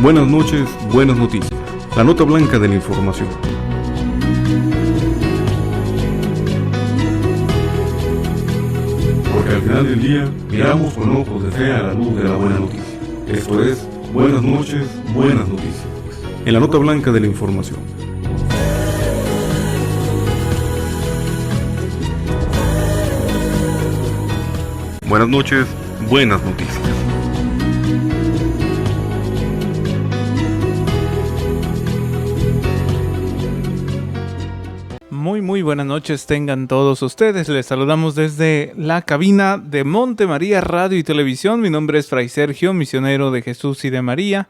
Buenas noches, buenas noticias. La nota blanca de la información. Porque al final del día miramos con ojos de fe a la luz de la buena noticia. Esto es, buenas noches, buenas noticias. En la nota blanca de la información. Buenas noches, buenas noticias. Muy buenas noches tengan todos ustedes. Les saludamos desde la cabina de Monte María Radio y Televisión. Mi nombre es Fray Sergio, misionero de Jesús y de María,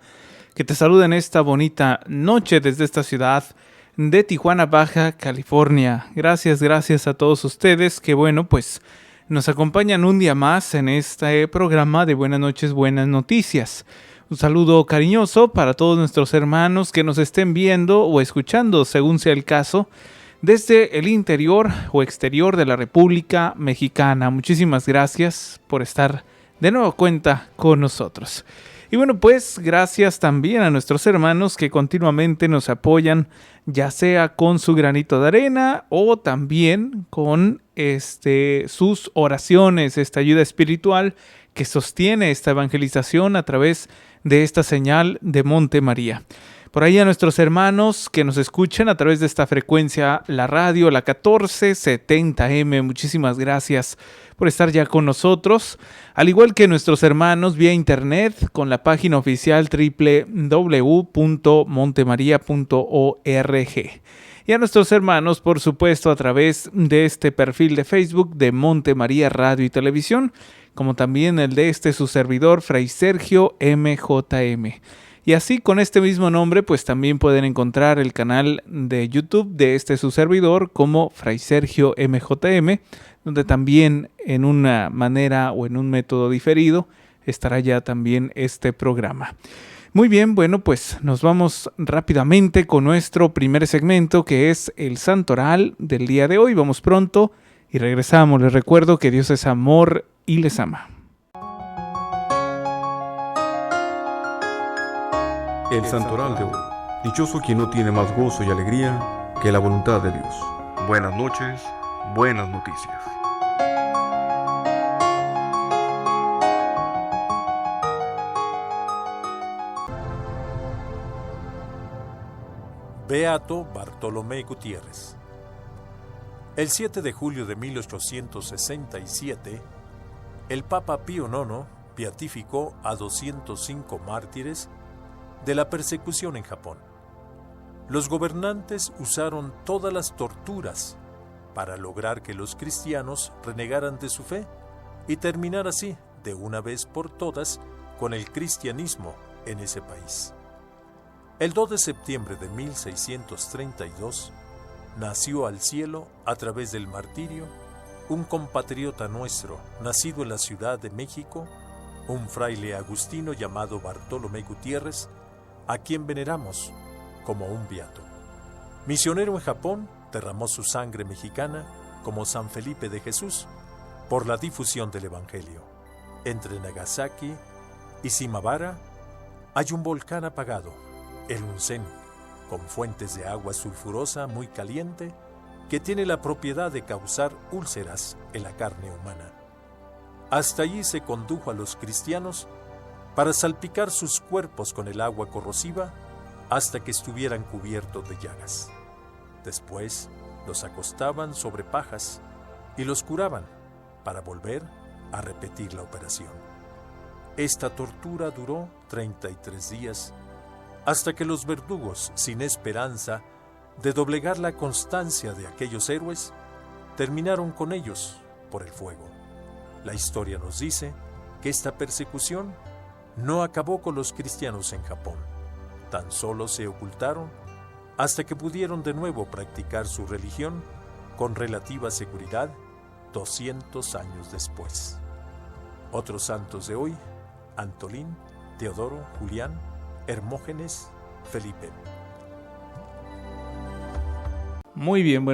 que te saluda en esta bonita noche desde esta ciudad de Tijuana, Baja California. Gracias a todos ustedes que nos acompañan un día más en este programa de Buenas noches, buenas noticias. Un saludo cariñoso para todos nuestros hermanos que nos estén viendo o escuchando, según sea el caso, desde el interior o exterior de la República Mexicana. Muchísimas gracias por estar de nuevo cuenta con nosotros. Y gracias también a nuestros hermanos que continuamente nos apoyan, ya sea con su granito de arena o también con sus oraciones, esta ayuda espiritual que sostiene esta evangelización a través de esta señal de Monte María. Por ahí a nuestros hermanos que nos escuchan a través de esta frecuencia, la radio, la 1470M, muchísimas gracias por estar ya con nosotros. Al igual que nuestros hermanos vía internet con la página oficial www.montemaria.org. Y a nuestros hermanos, por supuesto, a través de este perfil de Facebook de Monte María Radio y Televisión, como también el de su servidor, Fray Sergio MJM. Y así con este mismo nombre también pueden encontrar el canal de YouTube de su servidor como Fray Sergio MJM, donde también en una manera o en un método diferido estará ya también este programa. Muy bien, nos vamos rápidamente con nuestro primer segmento, que es el Santoral del día de hoy. Vamos pronto y regresamos. Les recuerdo que Dios es amor y les ama. El Santoral de hoy. Dichoso quien no tiene más gozo y alegría que la voluntad de Dios. Buenas noches, buenas noticias. Beato Bartolomé Gutiérrez. El 7 de julio de 1867, el Papa Pío IX beatificó a 205 mártires de la persecución en Japón. Los gobernantes usaron todas las torturas para lograr que los cristianos renegaran de su fe y terminar así, de una vez por todas, con el cristianismo en ese país. El 2 de septiembre de 1632 nació al cielo, a través del martirio, un compatriota nuestro, nacido en la Ciudad de México, un fraile agustino llamado Bartolomé Gutiérrez, a quien veneramos como un beato. Misionero en Japón, derramó su sangre mexicana como San Felipe de Jesús por la difusión del Evangelio. Entre Nagasaki y Shimabara hay un volcán apagado, el Onsen, con fuentes de agua sulfurosa muy caliente que tiene la propiedad de causar úlceras en la carne humana. Hasta allí se condujo a los cristianos para salpicar sus cuerpos con el agua corrosiva hasta que estuvieran cubiertos de llagas. Después los acostaban sobre pajas y los curaban para volver a repetir la operación. Esta tortura duró 33 días hasta que los verdugos, sin esperanza de doblegar la constancia de aquellos héroes, terminaron con ellos por el fuego. La historia nos dice que esta persecución no acabó con los cristianos en Japón, tan solo se ocultaron hasta que pudieron de nuevo practicar su religión con relativa seguridad 200 años después. Otros santos de hoy: Antolín, Teodoro, Julián, Hermógenes, Felipe. Muy bien,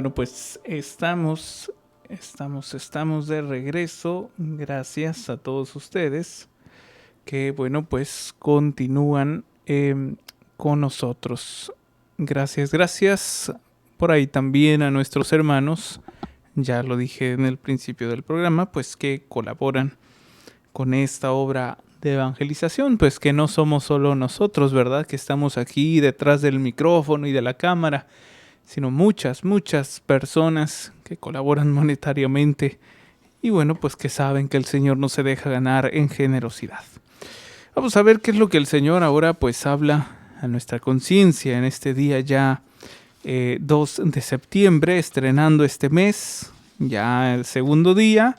estamos de regreso. Gracias a todos ustedes que, continúan con nosotros. Gracias por ahí también a nuestros hermanos, ya lo dije en el principio del programa, pues que colaboran con esta obra de evangelización, pues que no somos solo nosotros, ¿verdad? Que estamos aquí detrás del micrófono y de la cámara, sino muchas personas que colaboran monetariamente y bueno, pues que saben que el Señor no se deja ganar en generosidad. Vamos a ver qué es lo que el Señor ahora pues habla a nuestra conciencia en este día ya 2 de septiembre, estrenando este mes, ya el segundo día,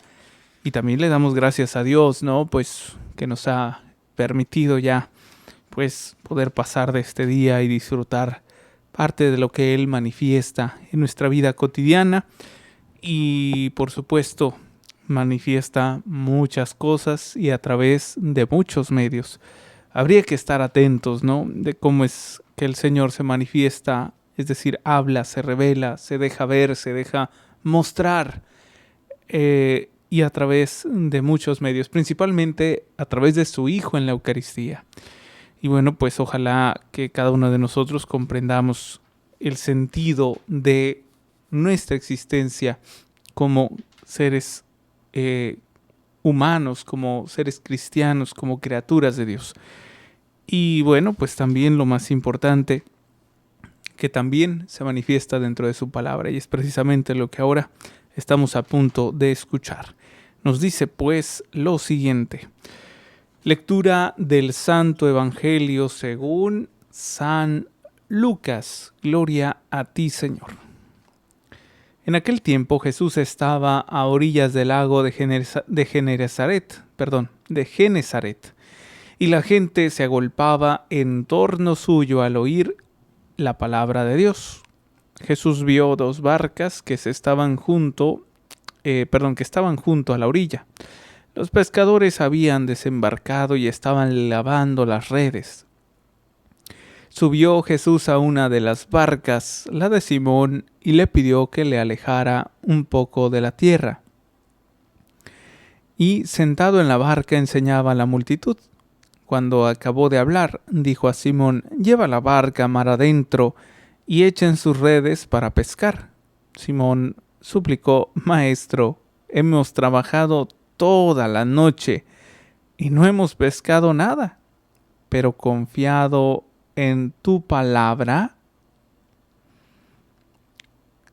y también le damos gracias a Dios, ¿no? Pues que nos ha permitido ya pues poder pasar de este día y disfrutar parte de lo que Él manifiesta en nuestra vida cotidiana y por supuesto manifiesta muchas cosas y a través de muchos medios. Habría que estar atentos, ¿no? De cómo es que el Señor se manifiesta, es decir, habla, se revela, se deja ver, se deja mostrar y a través de muchos medios, principalmente a través de su Hijo en la Eucaristía. Y bueno, pues ojalá que cada uno de nosotros comprendamos el sentido de nuestra existencia como seres humanos, como seres cristianos, como criaturas de Dios. Y bueno, pues también lo más importante, que también se manifiesta dentro de su palabra, y es precisamente lo que ahora estamos a punto de escuchar. Nos dice pues lo siguiente. Lectura del Santo Evangelio según San Lucas. Gloria a ti, Señor. En aquel tiempo Jesús estaba a orillas del lago de Genesaret, y la gente se agolpaba en torno suyo al oír la palabra de Dios. Jesús vio 2 barcas que estaban junto a la orilla. Los pescadores habían desembarcado y estaban lavando las redes. Subió Jesús a una de las barcas, la de Simón, y le pidió que le alejara un poco de la tierra. Y sentado en la barca enseñaba a la multitud. Cuando acabó de hablar, dijo a Simón: «Lleva la barca mar adentro y echen sus redes para pescar». Simón suplicó: «Maestro, hemos trabajado toda la noche y no hemos pescado nada, pero confiado en tu palabra,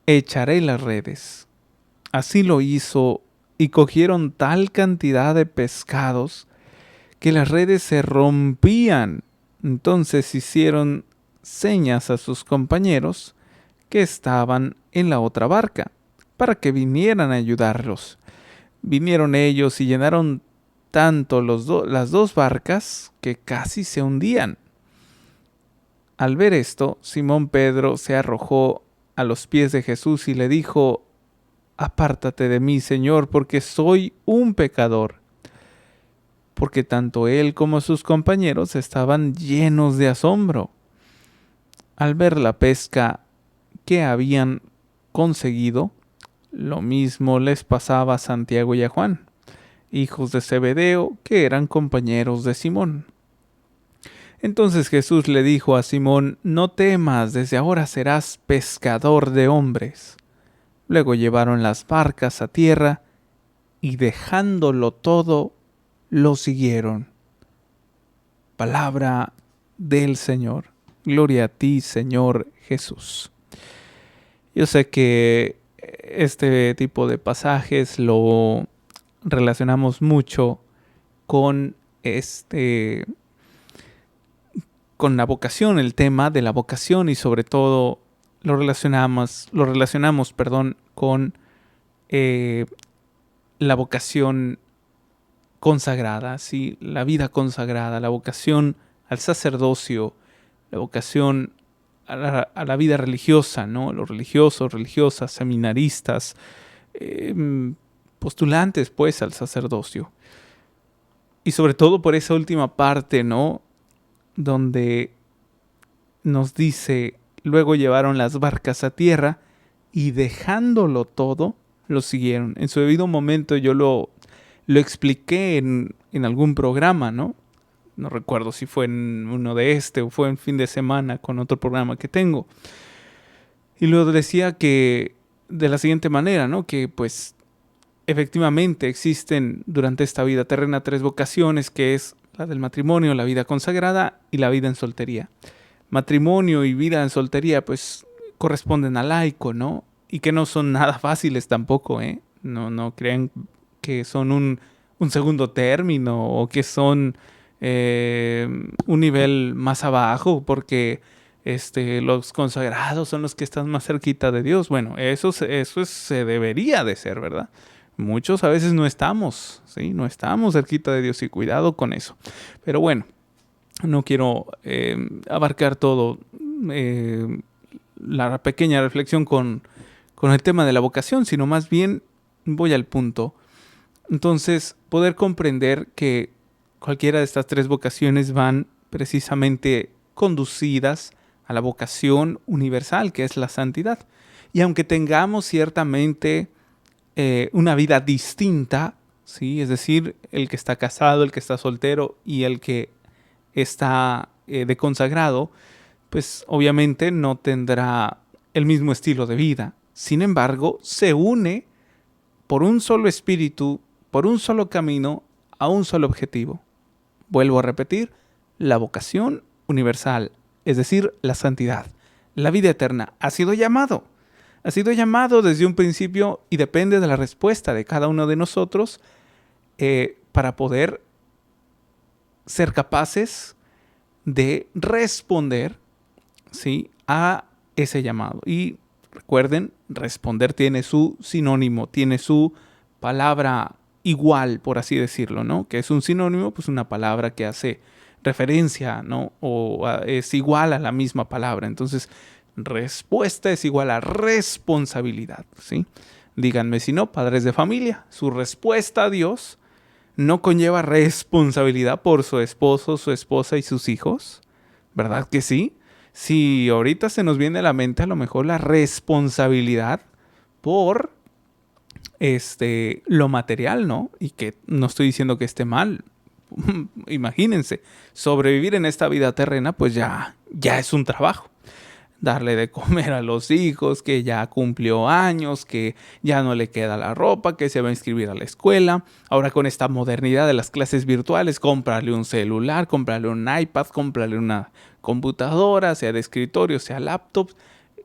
echaré las redes». Así lo hizo y cogieron tal cantidad de pescados que las redes se rompían. Entonces hicieron señas a sus compañeros que estaban en la otra barca para que vinieran a ayudarlos. Vinieron ellos y llenaron tanto las 2 barcas que casi se hundían. Al ver esto, Simón Pedro se arrojó a los pies de Jesús y le dijo: «Apártate de mí, Señor, porque soy un pecador». Porque tanto él como sus compañeros estaban llenos de asombro al ver la pesca que habían conseguido. Lo mismo les pasaba a Santiago y a Juan, hijos de Zebedeo, que eran compañeros de Simón. Entonces Jesús le dijo a Simón: «No temas, desde ahora serás pescador de hombres». Luego llevaron las barcas a tierra y dejándolo todo, lo siguieron. Palabra del Señor. Gloria a ti, Señor Jesús. Yo sé que este tipo de pasajes lo relacionamos mucho con con la vocación, el tema de la vocación, y sobre todo lo relacionamos con la vocación consagrada, ¿sí? La vida consagrada, la vocación al sacerdocio, la vocación a la vida religiosa, ¿no? Los religiosos, religiosas, seminaristas, postulantes pues al sacerdocio. Y sobre todo por esa última parte, ¿no? Donde nos dice: «Luego llevaron las barcas a tierra y dejándolo todo, lo siguieron». En su debido momento yo lo expliqué en algún programa, ¿no? No recuerdo si fue en uno de o fue en fin de semana con otro programa que tengo. Y luego decía que de la siguiente manera, ¿no? Que pues efectivamente existen durante esta vida terrena 3 vocaciones, que es la del matrimonio, la vida consagrada y la vida en soltería. Matrimonio y vida en soltería pues corresponden al laico, ¿no? Y que no son nada fáciles tampoco, ¿eh? No crean que son un segundo término o que son un nivel más abajo, porque los consagrados son los que están más cerquita de Dios. Bueno, se debería de ser, ¿verdad? Muchos a veces no estamos, ¿sí? No estamos cerquita de Dios y cuidado con eso. Pero bueno, no quiero abarcar todo la pequeña reflexión con el tema de la vocación, sino más bien voy al punto. Entonces, poder comprender que cualquiera de estas 3 vocaciones van precisamente conducidas a la vocación universal, que es la santidad. Y aunque tengamos ciertamente una vida distinta, ¿sí? Es decir, el que está casado, el que está soltero y el que está de consagrado, pues obviamente no tendrá el mismo estilo de vida. Sin embargo, se une por un solo espíritu, por un solo camino, a un solo objetivo. Vuelvo a repetir, la vocación universal, es decir, la santidad, la vida eterna. Ha sido llamado desde un principio y depende de la respuesta de cada uno de nosotros para poder ser capaces de responder, ¿sí?, a ese llamado. Y recuerden, responder tiene su sinónimo, tiene su palabra igual, por así decirlo, ¿no? Que es un sinónimo, pues una palabra que hace referencia, ¿no? O es igual a la misma palabra. Entonces, respuesta es igual a responsabilidad, ¿sí? Díganme si no, padres de familia, su respuesta a Dios no conlleva responsabilidad por su esposo, su esposa y sus hijos, ¿verdad que sí? Si ahorita se nos viene a la mente a lo mejor la responsabilidad por lo material, ¿no? Y que no estoy diciendo que esté mal. Imagínense, sobrevivir en esta vida terrena, pues ya es un trabajo. Darle de comer a los hijos, que ya cumplió años, que ya no le queda la ropa, que se va a inscribir a la escuela. Ahora con esta modernidad de las clases virtuales, cómprale un celular, cómprale un iPad, cómprale una computadora, sea de escritorio, sea laptop,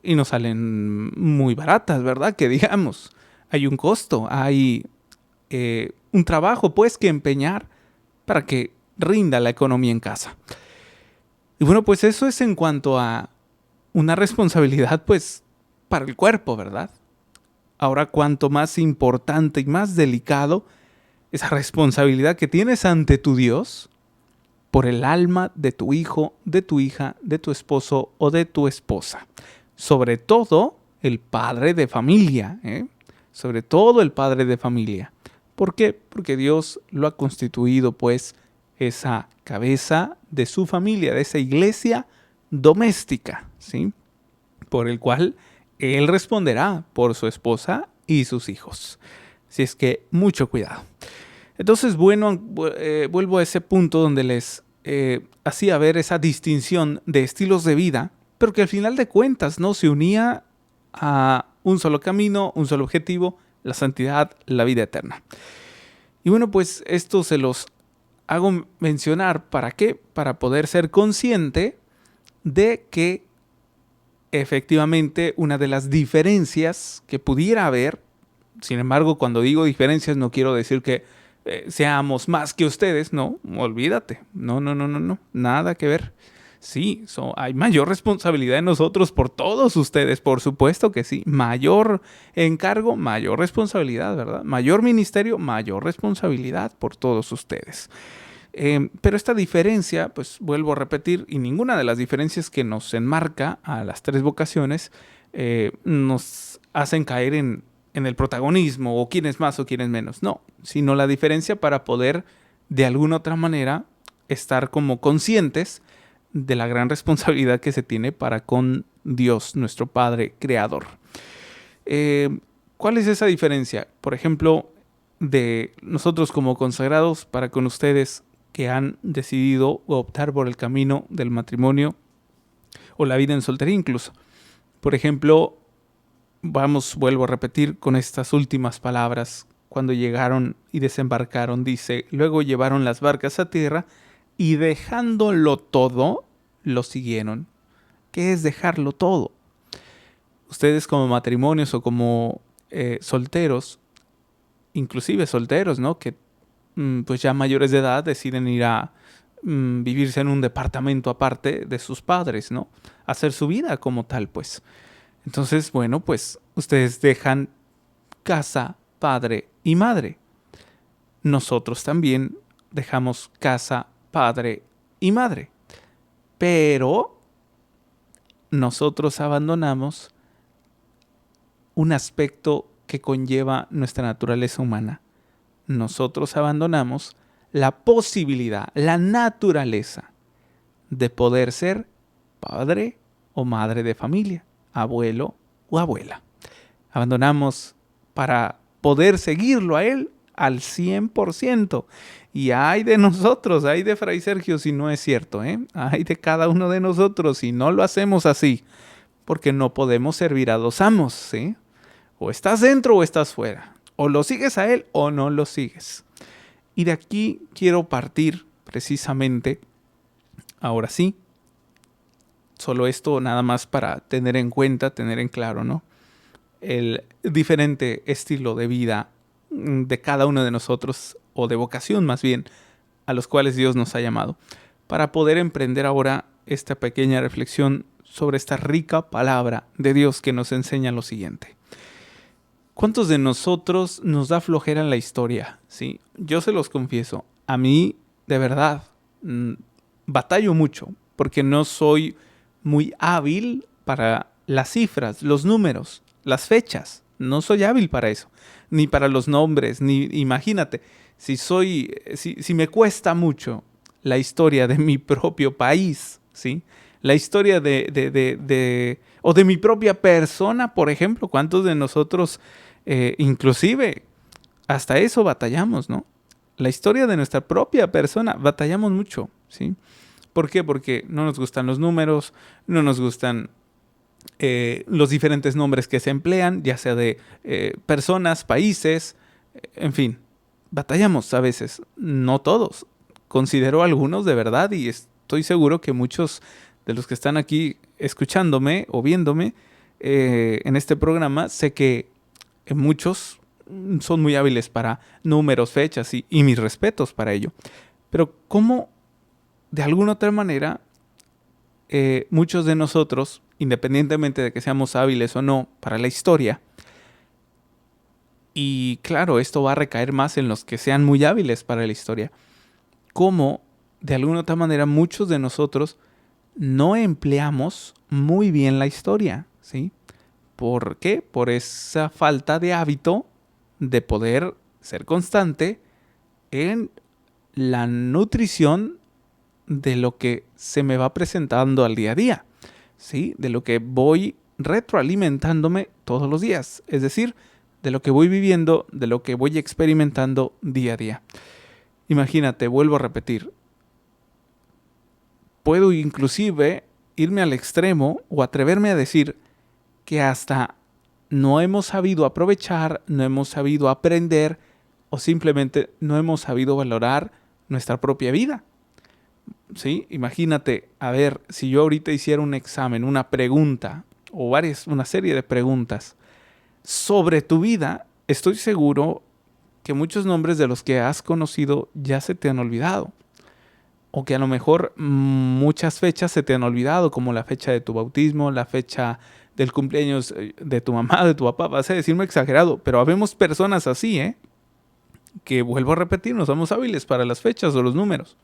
y nos salen muy baratas, ¿verdad? Que digamos, hay un costo, hay un trabajo pues que empeñar para que rinda la economía en casa. Y bueno, pues eso es en cuanto a una responsabilidad pues para el cuerpo, ¿verdad? Ahora, cuanto más importante y más delicado esa responsabilidad que tienes ante tu Dios por el alma de tu hijo, de tu hija, de tu esposo o de tu esposa. Sobre todo el padre de familia, sobre todo el padre de familia. ¿Por qué? Porque Dios lo ha constituido pues esa cabeza de su familia, de esa iglesia doméstica, ¿sí? Por el cual Él responderá por su esposa y sus hijos. Así es que mucho cuidado. Entonces, bueno, vuelvo a ese punto donde les hacía ver esa distinción de estilos de vida, pero que al final de cuentas no se unía a un solo camino, un solo objetivo, la santidad, la vida eterna. Y bueno, pues esto se los hago mencionar. ¿Para qué? Para poder ser consciente de que efectivamente una de las diferencias que pudiera haber, sin embargo, cuando digo diferencias no quiero decir que seamos más que ustedes, no, olvídate, no, nada que ver. Sí, hay mayor responsabilidad en nosotros por todos ustedes, por supuesto que sí. Mayor encargo, mayor responsabilidad, ¿verdad? Mayor ministerio, mayor responsabilidad por todos ustedes. Pero esta diferencia, pues vuelvo a repetir, y ninguna de las diferencias que nos enmarca a las 3 vocaciones nos hacen caer en el protagonismo, o quién es más o quién es menos. No, sino la diferencia para poder, de alguna otra manera, estar como conscientes de la gran responsabilidad que se tiene para con Dios, nuestro Padre Creador. ¿Cuál es esa diferencia? Por ejemplo, de nosotros como consagrados para con ustedes, que han decidido optar por el camino del matrimonio o la vida en soltería incluso. Por ejemplo, vuelvo a repetir con estas últimas palabras. Cuando llegaron y desembarcaron, dice, luego llevaron las barcas a tierra y dejándolo todo, lo siguieron. ¿Qué es dejarlo todo? Ustedes como matrimonios o como solteros, inclusive solteros, ¿no? Que pues ya mayores de edad deciden ir a vivirse en un departamento aparte de sus padres, ¿no? Hacer su vida como tal, pues. Entonces, bueno, pues ustedes dejan casa, padre y madre. Nosotros también dejamos casa, padre y madre. Pero nosotros abandonamos un aspecto que conlleva nuestra naturaleza humana. Nosotros abandonamos la posibilidad, la naturaleza de poder ser padre o madre de familia, abuelo o abuela. Abandonamos para poder seguirlo a él al 100%. Y ay de nosotros, ay de Fray Sergio si no es cierto, ¿eh? Ay de cada uno de nosotros si no lo hacemos así. Porque no podemos servir a dos amos, ¿sí? O estás dentro o estás fuera. O lo sigues a él o no lo sigues. Y de aquí quiero partir precisamente, ahora sí, solo esto nada más para tener en cuenta, tener en claro, ¿no? El diferente estilo de vida de cada uno de nosotros, o de vocación más bien, a los cuales Dios nos ha llamado, para poder emprender ahora esta pequeña reflexión sobre esta rica palabra de Dios que nos enseña lo siguiente. ¿Cuántos de nosotros nos da flojera en la historia? ¿Sí? Yo se los confieso, a mí, de verdad, batallo mucho, porque no soy muy hábil para las cifras, los números, las fechas. No soy hábil para eso, ni para los nombres, ni imagínate, si me cuesta mucho la historia de mi propio país, ¿sí? La historia o de mi propia persona, por ejemplo. ¿Cuántos de nosotros, inclusive, hasta eso batallamos, ¿no? La historia de nuestra propia persona, batallamos mucho, ¿sí? ¿Por qué? Porque no nos gustan los números, no nos gustan los diferentes nombres que se emplean, ya sea de personas, países, en fin. Batallamos a veces, no todos. Considero algunos de verdad y estoy seguro que muchos de los que están aquí escuchándome o viéndome en este programa, sé que muchos son muy hábiles para números, fechas y mis respetos para ello. Pero ¿cómo, de alguna otra manera, muchos de nosotros, independientemente de que seamos hábiles o no para la historia, y claro, esto va a recaer más en los que sean muy hábiles para la historia, cómo, de alguna otra manera, muchos de nosotros no empleamos muy bien la historia, ¿sí? ¿Por qué? Por esa falta de hábito de poder ser constante en la nutrición de lo que se me va presentando al día a día, ¿sí? De lo que voy retroalimentándome todos los días, es decir, de lo que voy viviendo, de lo que voy experimentando día a día. Imagínate, vuelvo a repetir, puedo inclusive irme al extremo o atreverme a decir que hasta no hemos sabido aprovechar, no hemos sabido aprender o simplemente no hemos sabido valorar nuestra propia vida. ¿Sí? Imagínate, a ver, si yo ahorita hiciera un examen, una pregunta o una serie de preguntas sobre tu vida, estoy seguro que muchos nombres de los que has conocido ya se te han olvidado. O que a lo mejor muchas fechas se te han olvidado, como la fecha de tu bautismo, la fecha del cumpleaños de tu mamá, de tu papá. Vas a decirme exagerado, pero habemos personas así, que vuelvo a repetir, no somos hábiles para las fechas o los números.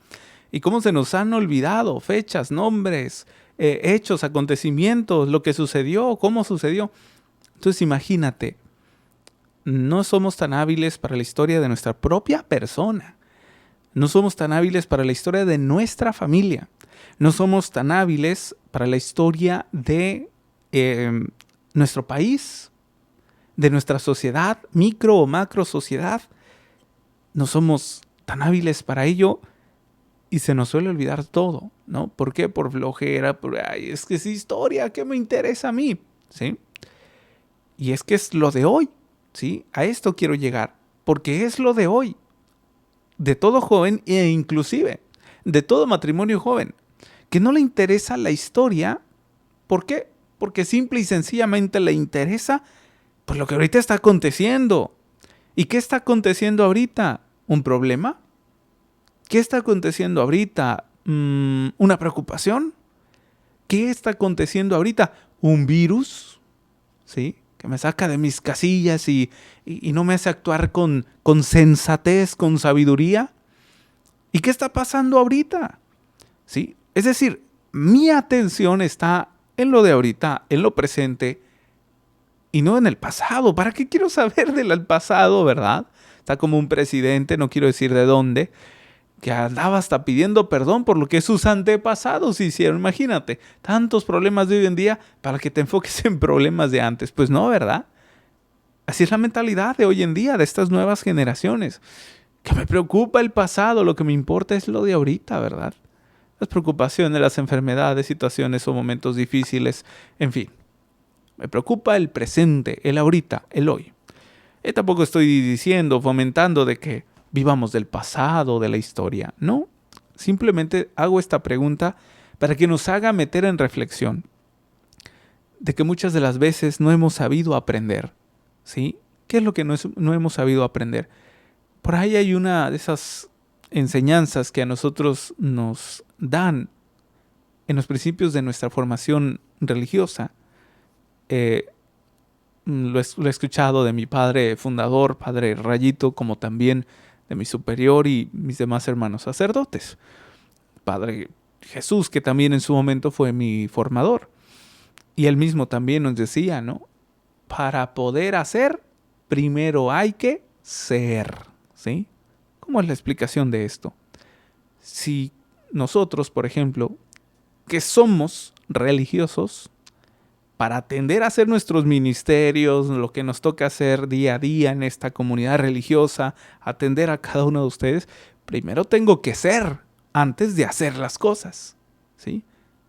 Y cómo se nos han olvidado fechas, nombres, hechos, acontecimientos, lo que sucedió, cómo sucedió. Entonces imagínate, no somos tan hábiles para la historia de nuestra propia persona. No somos tan hábiles para la historia de nuestra familia. No somos tan hábiles para la historia de nuestro país, de nuestra sociedad, micro o macro sociedad. No somos tan hábiles para ello Y se nos suele olvidar todo, ¿no? ¿Por qué? Por flojera, es que es historia, ¿qué me interesa a mí? ¿Sí? Y es que es lo de hoy, ¿sí? A esto quiero llegar, porque es lo de hoy, de todo joven e inclusive de todo matrimonio joven, que no le interesa la historia. ¿Por qué? Porque simple y sencillamente le interesa pues lo que ahorita está aconteciendo. ¿Y qué está aconteciendo ahorita? ¿Un problema? ¿Qué está aconteciendo ahorita? ¿Una preocupación? ¿Qué está aconteciendo ahorita? ¿Un virus? ¿Sí? Que me saca de mis casillas y no me hace actuar con sensatez, con sabiduría. ¿Y qué está pasando ahorita? ¿Sí? Es decir, mi atención está en lo de ahorita, en lo presente, y no en el pasado. ¿Para qué quiero saber del pasado, verdad? Está como un presidente, no quiero decir de dónde, que andaba hasta pidiendo perdón por lo que sus antepasados hicieron. Imagínate, tantos problemas de hoy en día para que te enfoques en problemas de antes. Pues no, ¿verdad? Así es la mentalidad de hoy en día, de estas nuevas generaciones. Que me preocupa el pasado, lo que me importa es lo de ahorita, ¿verdad? Las preocupaciones, las enfermedades, situaciones o momentos difíciles, en fin. Me preocupa el presente, el ahorita, el hoy. Tampoco estoy diciendo, fomentando de que vivamos del pasado, de la historia. No, simplemente hago esta pregunta para que nos haga meter en reflexión de que muchas de las veces no hemos sabido aprender. ¿Sí? ¿Qué es lo que no hemos sabido aprender? Por ahí hay una de esas enseñanzas que a nosotros nos dan en los principios de nuestra formación religiosa. Lo he escuchado de mi padre fundador, padre Rayito, como también de mi superior y mis demás hermanos sacerdotes. Padre Jesús, que también en su momento fue mi formador. Y él mismo también nos decía, ¿no? Para poder hacer, primero hay que ser, ¿sí? ¿Cómo es la explicación de esto? Si nosotros, por ejemplo, que somos religiosos, para atender a hacer nuestros ministerios, lo que nos toca hacer día a día en esta comunidad religiosa, atender a cada uno de ustedes, primero tengo que ser antes de hacer las cosas, ¿sí?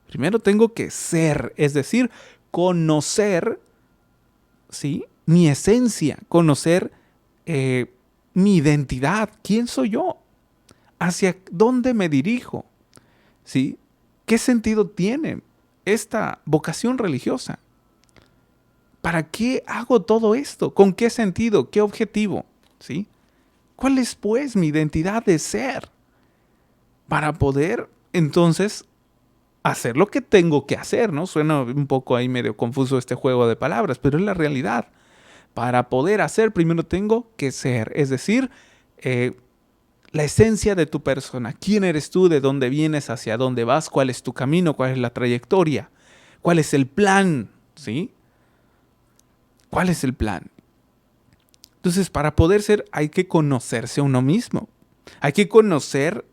Primero tengo que ser, es decir, conocer, ¿sí?, mi esencia, conocer mi identidad, quién soy yo, hacia dónde me dirijo, ¿sí? ¿Qué sentido tiene esta vocación religiosa? ¿Para qué hago todo esto? ¿Con qué sentido? ¿Qué objetivo? ¿Sí? ¿Cuál es, pues, mi identidad de ser? Para poder, entonces, hacer lo que tengo que hacer, ¿no? Suena un poco ahí medio confuso este juego de palabras, pero es la realidad. Para poder hacer, primero tengo que ser. Es decir, la esencia de tu persona. ¿Quién eres tú? ¿De dónde vienes? ¿Hacia dónde vas? ¿Cuál es tu camino? ¿Cuál es la trayectoria? ¿Cuál es el plan? ¿Sí? ¿Cuál es el plan? Entonces, para poder ser, hay que conocerse a uno mismo. Hay que conocer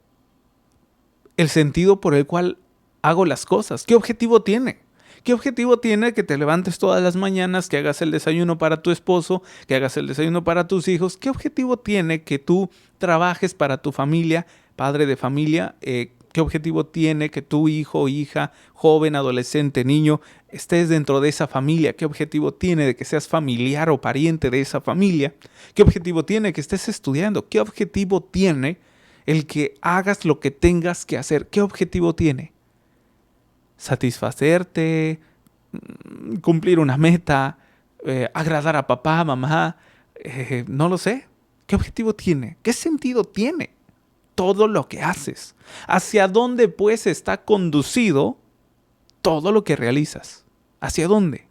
el sentido por el cual hago las cosas. ¿Qué objetivo tiene? ¿Qué objetivo tiene que te levantes todas las mañanas, que hagas el desayuno para tu esposo, que hagas el desayuno para tus hijos? ¿Qué objetivo tiene que tú trabajes para tu familia, padre de familia? ¿Qué objetivo tiene que tu hijo, hija, joven, adolescente, niño, estés dentro de esa familia? ¿Qué objetivo tiene de que seas familiar o pariente de esa familia? ¿Qué objetivo tiene que estés estudiando? ¿Qué objetivo tiene el que hagas lo que tengas que hacer? ¿Qué objetivo tiene? Satisfacerte, cumplir una meta, agradar a papá, mamá, no lo sé. ¿Qué objetivo tiene? ¿Qué sentido tiene todo lo que haces? ¿Hacia dónde, pues, está conducido todo lo que realizas? ¿Hacia dónde?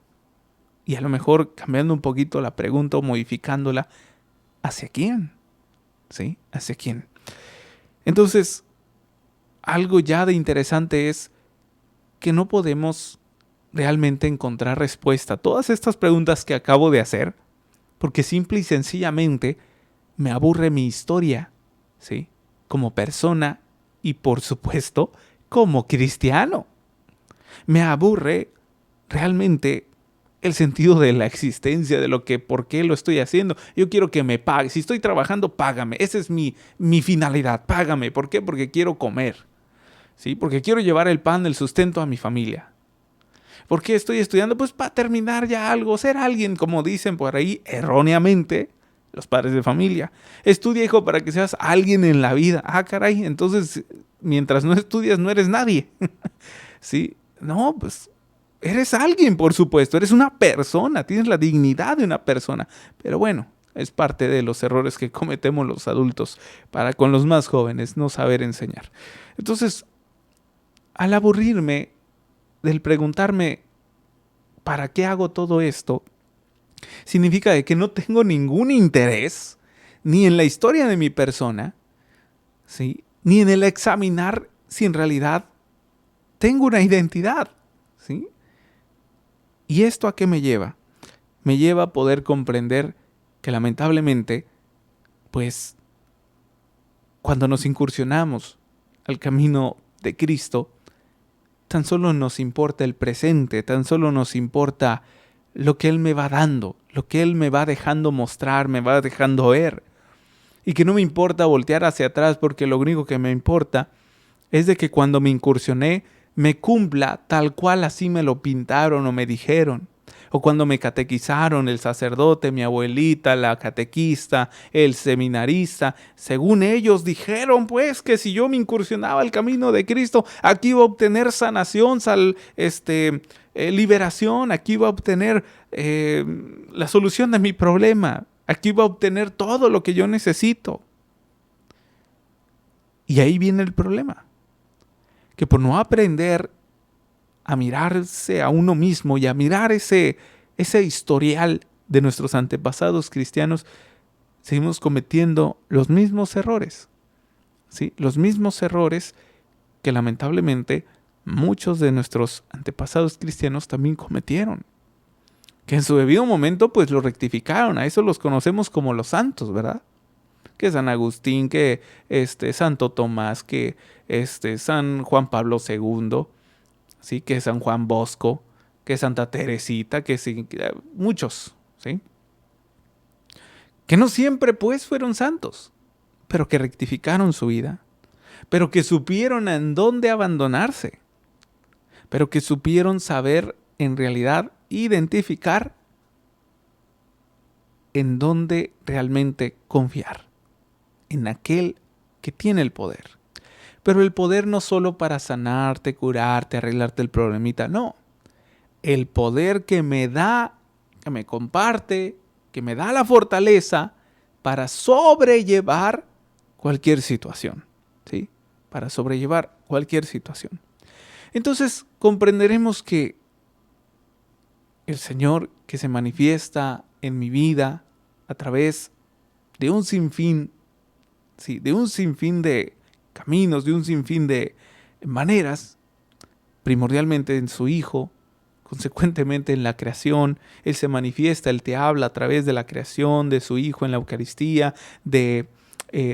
Y a lo mejor cambiando un poquito la pregunta o modificándola, ¿hacia quién? ¿Sí? ¿Hacia quién? Entonces, algo ya de interesante es que no podemos realmente encontrar respuesta a todas estas preguntas que acabo de hacer, porque simple y sencillamente me aburre mi historia, ¿sí? Como persona y, por supuesto, como cristiano. Me aburre realmente el sentido de la existencia, de lo que, por qué lo estoy haciendo. Yo quiero que me pague. Si estoy trabajando, págame. Esa es mi finalidad. Págame. ¿Por qué? Porque quiero comer. ¿Sí? Porque quiero llevar el pan, el sustento a mi familia. ¿Por qué estoy estudiando? Pues para terminar ya algo, ser alguien, como dicen por ahí erróneamente los padres de familia. Estudia, hijo, para que seas alguien en la vida. Ah, caray, entonces mientras no estudias no eres nadie. ¿Sí? No, pues eres alguien, por supuesto, eres una persona, tienes la dignidad de una persona. Pero bueno, es parte de los errores que cometemos los adultos para con los más jóvenes, no saber enseñar. Entonces, al aburrirme del preguntarme ¿para qué hago todo esto? Significa de que no tengo ningún interés ni en la historia de mi persona, ¿sí? Ni en el examinar si en realidad tengo una identidad, ¿sí? ¿Y esto a qué me lleva? Me lleva a poder comprender que lamentablemente, pues, cuando nos incursionamos al camino de Cristo, tan solo nos importa el presente, tan solo nos importa lo que Él me va dando, lo que Él me va dejando mostrar, me va dejando ver. Y que no me importa voltear hacia atrás porque lo único que me importa es de que cuando me incursioné me cumpla tal cual así me lo pintaron o me dijeron. O cuando me catequizaron el sacerdote, mi abuelita, la catequista, el seminarista, según ellos dijeron pues que si yo me incursionaba al camino de Cristo, aquí iba a obtener sanación, liberación, aquí iba a obtener la solución de mi problema, aquí iba a obtener todo lo que yo necesito. Y ahí viene el problema, que por no aprender a mirarse a uno mismo y a mirar ese historial de nuestros antepasados cristianos, seguimos cometiendo los mismos errores, ¿sí? Los mismos errores que lamentablemente muchos de nuestros antepasados cristianos también cometieron, que en su debido momento pues lo rectificaron. A eso los conocemos como los santos, ¿verdad? Que San Agustín, que Santo Tomás, que San Juan Pablo II, ¿sí? Que San Juan Bosco, que Santa Teresita, que muchos, ¿sí? Que no siempre pues fueron santos, pero que rectificaron su vida, pero que supieron en dónde abandonarse, pero que supieron saber en realidad identificar en dónde realmente confiar, en aquel que tiene el poder. Pero el poder no solo para sanarte, curarte, arreglarte el problemita, no. El poder que me da, que me comparte, que me da la fortaleza para sobrellevar cualquier situación, ¿sí? Para sobrellevar cualquier situación. Entonces comprenderemos que el Señor que se manifiesta en mi vida a través de un sinfín, ¿sí? De un sinfín de caminos, de un sinfín de maneras, primordialmente en su Hijo, consecuentemente en la creación. Él se manifiesta, Él te habla a través de la creación, de su Hijo en la Eucaristía, de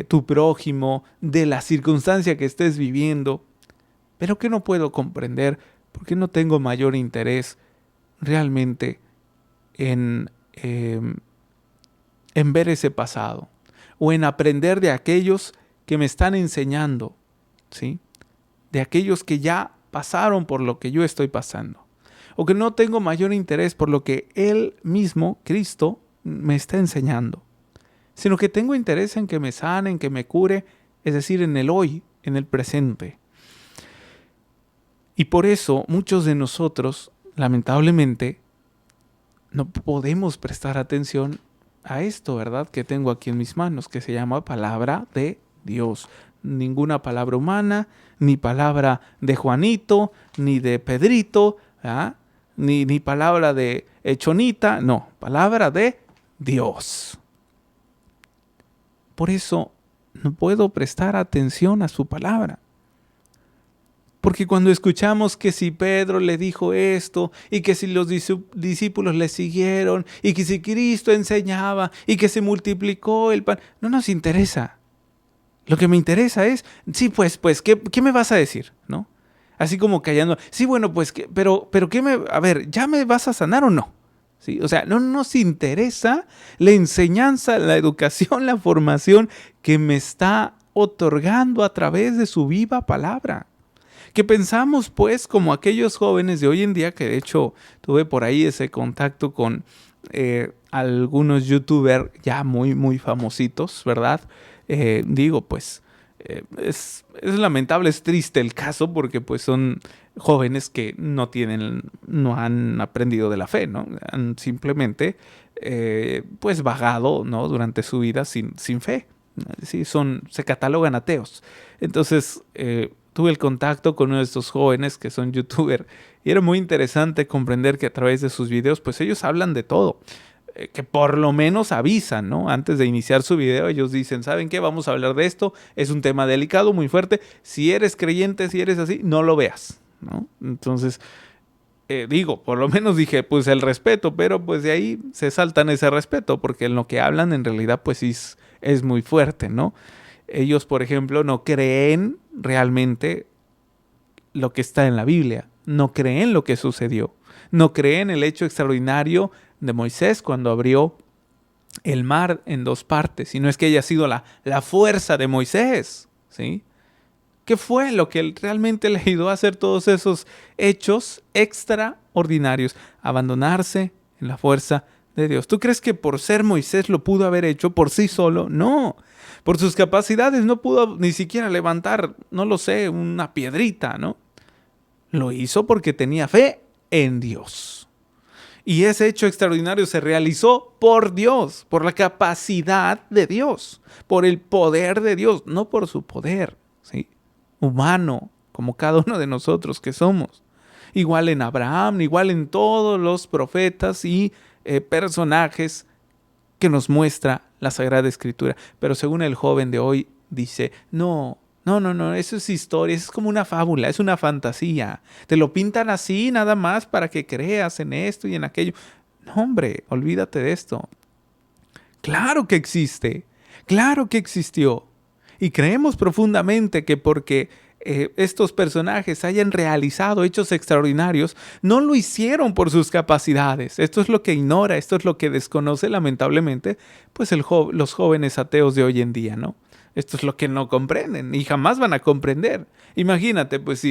tu prójimo, de la circunstancia que estés viviendo, pero que no puedo comprender porque no tengo mayor interés realmente en ver ese pasado o en aprender de aquellos que me están enseñando, ¿sí? De aquellos que ya pasaron por lo que yo estoy pasando. O que no tengo mayor interés por lo que Él mismo, Cristo, me está enseñando. Sino que tengo interés en que me sane, en que me cure, es decir, en el hoy, en el presente. Y por eso muchos de nosotros, lamentablemente, no podemos prestar atención a esto, ¿verdad? Que tengo aquí en mis manos, que se llama palabra de Dios. Ninguna palabra humana, ni palabra de Juanito, ni de Pedrito, ¿ah? ni palabra de Chonita, no, palabra de Dios. Por eso no puedo prestar atención a su palabra. Porque cuando escuchamos que si Pedro le dijo esto, y que si los discípulos le siguieron, y que si Cristo enseñaba, y que se multiplicó el pan, no nos interesa. Lo que me interesa es, sí, pues, ¿qué me vas a decir? ¿No? Así como callando, sí, bueno, pues, pero ¿qué a ver, ¿ya me vas a sanar o no? ¿sí? O sea, no nos interesa la enseñanza, la educación, la formación que me está otorgando a través de su viva palabra. Que pensamos pues como aquellos jóvenes de hoy en día, que de hecho tuve por ahí ese contacto con algunos youtubers ya muy, muy famositos, ¿verdad? Es lamentable, es triste el caso porque pues son jóvenes que no han aprendido de la fe, ¿no? Han simplemente pues vagado, ¿no? Durante su vida sin fe. Sí, se catalogan ateos. Entonces tuve el contacto con uno de estos jóvenes que son youtubers y era muy interesante comprender que a través de sus videos pues ellos hablan de todo. Que por lo menos avisan, ¿no? Antes de iniciar su video, ellos dicen, ¿saben qué? Vamos a hablar de esto. Es un tema delicado, muy fuerte. Si eres creyente, si eres así, no lo veas, ¿no? Entonces, por lo menos dije, pues el respeto, pero pues de ahí se saltan ese respeto, porque en lo que hablan en realidad, pues sí es muy fuerte, ¿no? Ellos, por ejemplo, no creen realmente lo que está en la Biblia. No creen lo que sucedió. No creen el hecho extraordinario de Moisés cuando abrió el mar en dos partes, y no es que haya sido la fuerza de Moisés, ¿sí? ¿Qué fue lo que realmente le ayudó a hacer todos esos hechos extraordinarios? Abandonarse en la fuerza de Dios. ¿Tú crees que por ser Moisés lo pudo haber hecho por sí solo? No. Por sus capacidades no pudo ni siquiera levantar, no lo sé, una piedrita, ¿no? Lo hizo porque tenía fe en Dios. Y ese hecho extraordinario se realizó por Dios, por la capacidad de Dios, por el poder de Dios, no por su poder, ¿sí? Humano, como cada uno de nosotros que somos. Igual en Abraham, igual en todos los profetas y personajes que nos muestra la Sagrada Escritura. Pero según el joven de hoy dice, no, eso es historia, eso es como una fábula, es una fantasía. Te lo pintan así nada más para que creas en esto y en aquello. No, hombre, olvídate de esto. Claro que existe, claro que existió. Y creemos profundamente que porque estos personajes hayan realizado hechos extraordinarios, no lo hicieron por sus capacidades. Esto es lo que ignora, esto es lo que desconoce lamentablemente, pues los jóvenes ateos de hoy en día, ¿no? Esto es lo que no comprenden y jamás van a comprender. Imagínate, pues,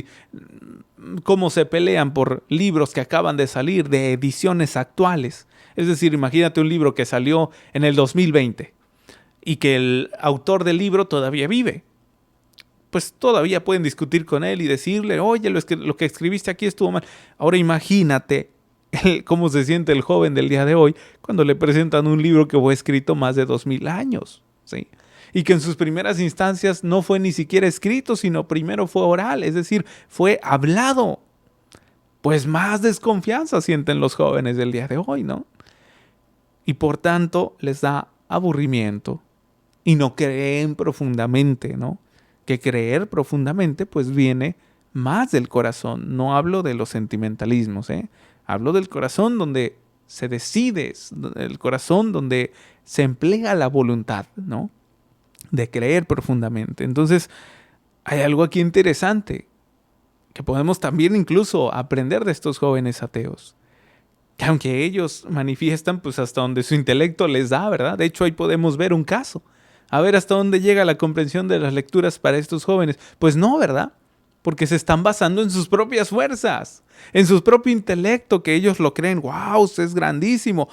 cómo se pelean por libros que acaban de salir de ediciones actuales. Es decir, imagínate un libro que salió en el 2020 y que el autor del libro todavía vive. Pues todavía pueden discutir con él y decirle, oye, lo que escribiste aquí estuvo mal. Ahora imagínate cómo se siente el joven del día de hoy cuando le presentan un libro que fue escrito más de 2000 años, ¿sí? Y que en sus primeras instancias no fue ni siquiera escrito, sino primero fue oral, es decir, fue hablado. Pues más desconfianza sienten los jóvenes del día de hoy, ¿no? Y por tanto les da aburrimiento y no creen profundamente, ¿no? Que creer profundamente pues viene más del corazón. No hablo de los sentimentalismos, hablo del corazón donde se decide, el corazón donde se emplea la voluntad, ¿no? De creer profundamente. Entonces, hay algo aquí interesante que podemos también incluso aprender de estos jóvenes ateos. Que aunque ellos manifiestan pues hasta donde su intelecto les da, ¿verdad? De hecho, ahí podemos ver un caso. A ver hasta dónde llega la comprensión de las lecturas para estos jóvenes. Pues no, ¿verdad? Porque se están basando en sus propias fuerzas, en su propio intelecto, que ellos lo creen, wow, usted es grandísimo,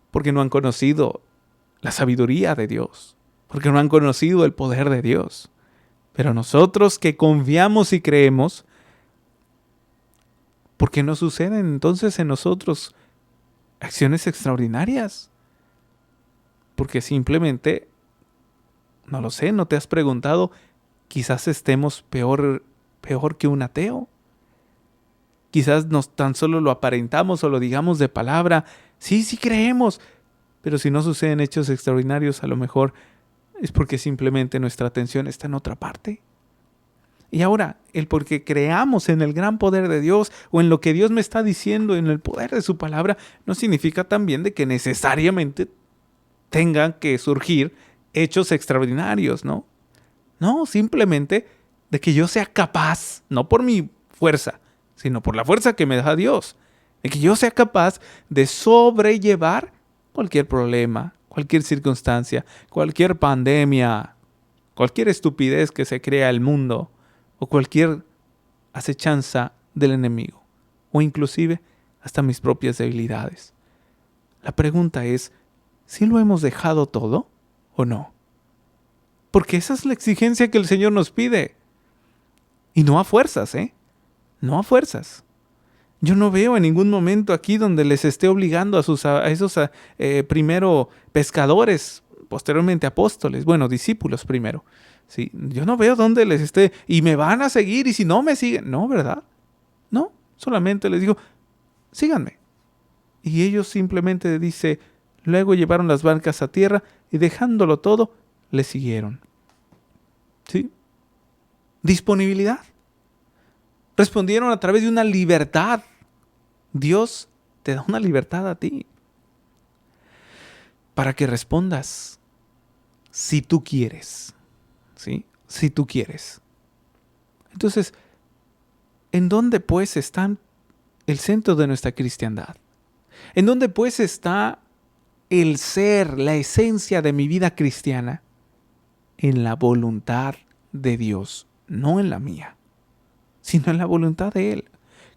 porque no han conocido la sabiduría de Dios, porque no han conocido el poder de Dios. Pero nosotros que confiamos y creemos, ¿por qué no suceden entonces en nosotros acciones extraordinarias? Porque simplemente, no lo sé, ¿no te has preguntado? Quizás estemos peor que un ateo. Quizás tan solo lo aparentamos o lo digamos de palabra. Sí creemos. Pero si no suceden hechos extraordinarios, a lo mejor es porque simplemente nuestra atención está en otra parte. Y ahora, el porque creamos en el gran poder de Dios o en lo que Dios me está diciendo, en el poder de su palabra, no significa también de que necesariamente tengan que surgir hechos extraordinarios, ¿no? No, simplemente de que yo sea capaz, no por mi fuerza, sino por la fuerza que me da Dios, de que yo sea capaz de sobrellevar cualquier problema, cualquier circunstancia, cualquier pandemia, cualquier estupidez que se crea el mundo o cualquier acechanza del enemigo o inclusive hasta mis propias debilidades. La pregunta es, ¿sí lo hemos dejado todo o no? Porque esa es la exigencia que el Señor nos pide. Y no a fuerzas, no a fuerzas. Yo no veo en ningún momento aquí donde les esté obligando a esos primero pescadores, posteriormente apóstoles, discípulos primero. ¿Sí? Yo no veo dónde les esté, y me van a seguir, y si no me siguen. No, ¿verdad? No, solamente les digo, síganme. Y ellos simplemente luego llevaron las barcas a tierra y dejándolo todo, le siguieron. ¿Sí? Disponibilidad. Respondieron a través de una libertad. Dios te da una libertad a ti para que respondas si tú quieres. ¿Sí? Si tú quieres. Entonces, ¿en dónde pues está el centro de nuestra cristiandad? ¿En dónde pues está el ser, la esencia de mi vida cristiana? En la voluntad de Dios, no en la mía, sino en la voluntad de Él.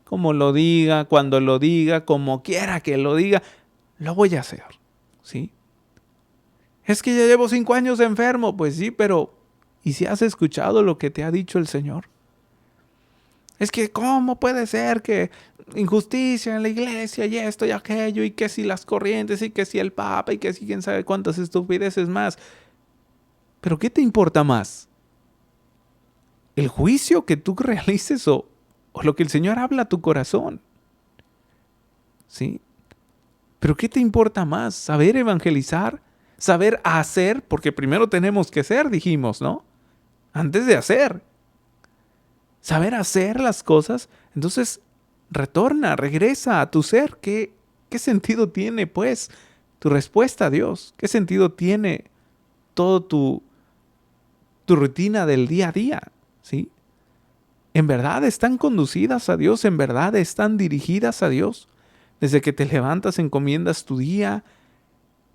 Como lo diga, cuando lo diga, como quiera que lo diga, lo voy a hacer. ¿Sí? Es que ya llevo 5 años enfermo. Pues sí, pero ¿y si has escuchado lo que te ha dicho el Señor? Es que ¿cómo puede ser que injusticia en la iglesia y esto y aquello, y que si las corrientes, y que si el Papa, y que si quién sabe cuántas estupideces más? ¿Pero qué te importa más? ¿El juicio que tú realices o lo que el Señor habla a tu corazón? ¿Sí? ¿Pero qué te importa más? ¿Saber evangelizar? ¿Saber hacer? Porque primero tenemos que ser, dijimos, ¿no? Antes de hacer. Saber hacer las cosas. Entonces, regresa a tu ser. ¿Qué sentido tiene, pues, tu respuesta a Dios? ¿Qué sentido tiene todo tu rutina del día a día? ¿Sí? ¿En verdad están conducidas a Dios? ¿En verdad están dirigidas a Dios? Desde que te levantas, encomiendas tu día.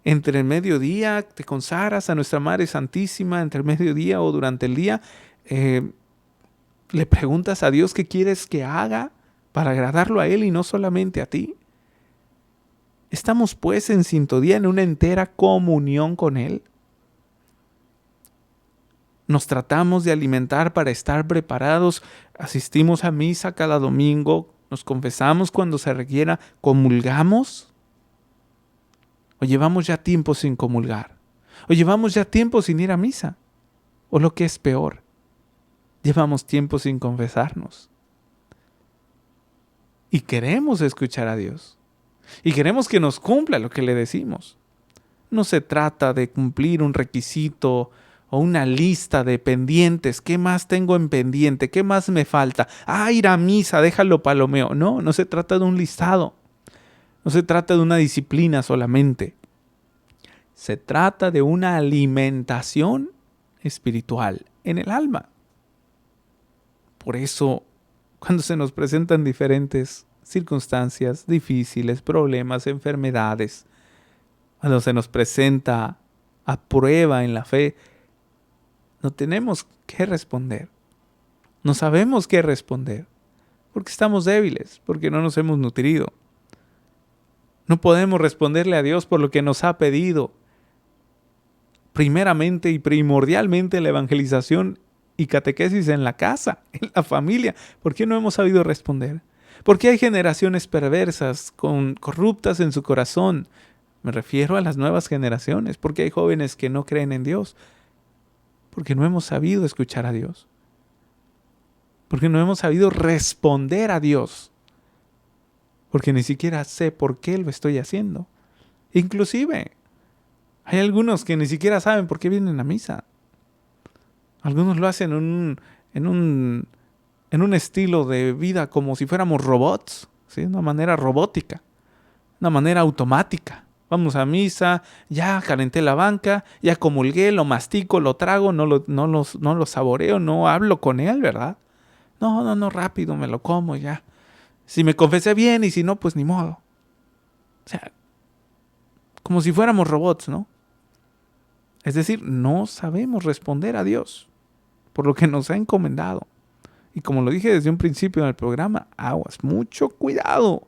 Entre el mediodía te consagras a nuestra Madre Santísima. Entre el mediodía o durante el día le preguntas a Dios qué quieres que haga para agradarlo a Él y no solamente a ti. ¿Estamos pues en sintonía, en una entera comunión con Él? Nos tratamos de alimentar para estar preparados, asistimos a misa cada domingo, nos confesamos cuando se requiera, comulgamos, o llevamos ya tiempo sin comulgar, o llevamos ya tiempo sin ir a misa, o lo que es peor, llevamos tiempo sin confesarnos. Y queremos escuchar a Dios, y queremos que nos cumpla lo que le decimos. No se trata de cumplir un requisito o una lista de pendientes. ¿Qué más tengo en pendiente? ¿Qué más me falta? Ir a misa, déjalo palomeo. No se trata de un listado. No se trata de una disciplina solamente. Se trata de una alimentación espiritual en el alma. Por eso, cuando se nos presentan diferentes circunstancias difíciles, problemas, enfermedades, cuando se nos presenta a prueba en la fe, no tenemos qué responder. No sabemos qué responder. Porque estamos débiles, porque no nos hemos nutrido. No podemos responderle a Dios por lo que nos ha pedido. Primeramente y primordialmente la evangelización y catequesis en la casa, en la familia. ¿Por qué no hemos sabido responder? ¿Por qué hay generaciones perversas, corruptas en su corazón? Me refiero a las nuevas generaciones. ¿Por qué hay jóvenes que no creen en Dios? Porque no hemos sabido escuchar a Dios. Porque no hemos sabido responder a Dios. Porque ni siquiera sé por qué lo estoy haciendo. Inclusive, hay algunos que ni siquiera saben por qué vienen a misa. Algunos lo hacen en un estilo de vida como si fuéramos robots, ¿sí? Una manera robótica, una manera automática. Vamos a misa, ya calenté la banca, ya comulgué, lo mastico, lo trago, no lo saboreo, no hablo con Él, ¿verdad? No, rápido me lo como ya. Si me confesé bien y si no, pues ni modo. O sea, como si fuéramos robots, ¿no? Es decir, no sabemos responder a Dios por lo que nos ha encomendado. Y como lo dije desde un principio en el programa, aguas, mucho cuidado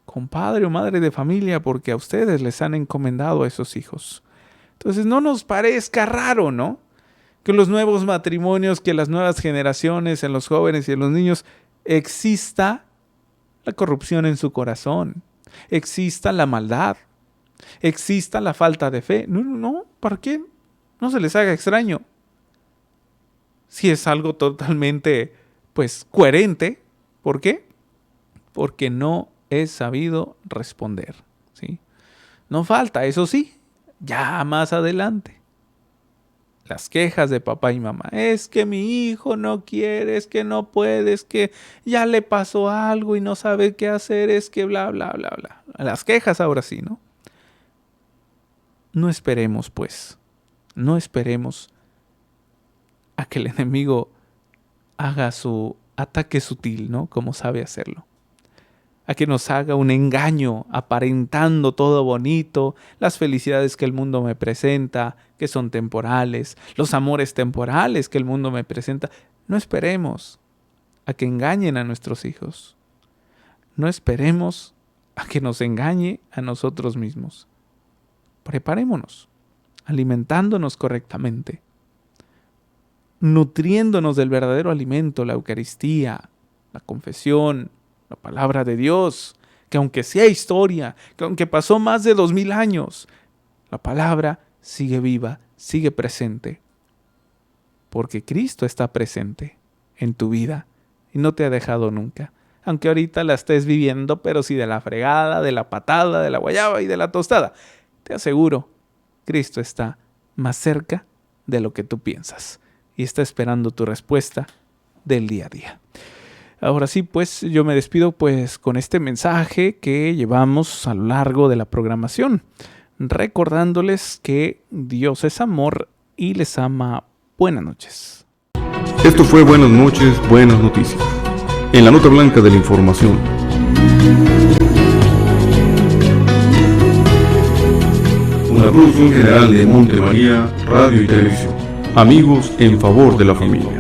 con padre o madre de familia, porque a ustedes les han encomendado a esos hijos. Entonces no nos parezca raro, ¿no? Que los nuevos matrimonios, que las nuevas generaciones, en los jóvenes y en los niños, exista la corrupción en su corazón, exista la maldad, exista la falta de fe. No, ¿para qué? No se les haga extraño. Si es algo totalmente, coherente. ¿Por qué? Porque no he sabido responder, ¿sí? No falta, eso sí, ya más adelante, las quejas de papá y mamá. Es que mi hijo no quiere, es que no puede, es que ya le pasó algo y no sabe qué hacer, es que bla, bla, bla, bla. Las quejas ahora sí, ¿no? No esperemos, no esperemos a que el enemigo haga su ataque sutil, ¿no? Como sabe hacerlo. A que nos haga un engaño aparentando todo bonito, las felicidades que el mundo me presenta, que son temporales, los amores temporales que el mundo me presenta. No esperemos a que engañen a nuestros hijos. No esperemos a que nos engañe a nosotros mismos. Preparémonos, alimentándonos correctamente, nutriéndonos del verdadero alimento, la Eucaristía, la confesión, la palabra de Dios, que aunque sea historia, que aunque pasó más de 2000 años, la palabra sigue viva, sigue presente, porque Cristo está presente en tu vida y no te ha dejado nunca. Aunque ahorita la estés viviendo, pero sí de la fregada, de la patada, de la guayaba y de la tostada. Te aseguro, Cristo está más cerca de lo que tú piensas y está esperando tu respuesta del día a día. Ahora sí, yo me despido con este mensaje que llevamos a lo largo de la programación, recordándoles que Dios es amor y les ama. Buenas noches. Esto fue Buenas noches, buenas noticias. En la nota blanca de la información. Una producción general de Monte María, Radio y Televisión. Amigos en favor de la familia.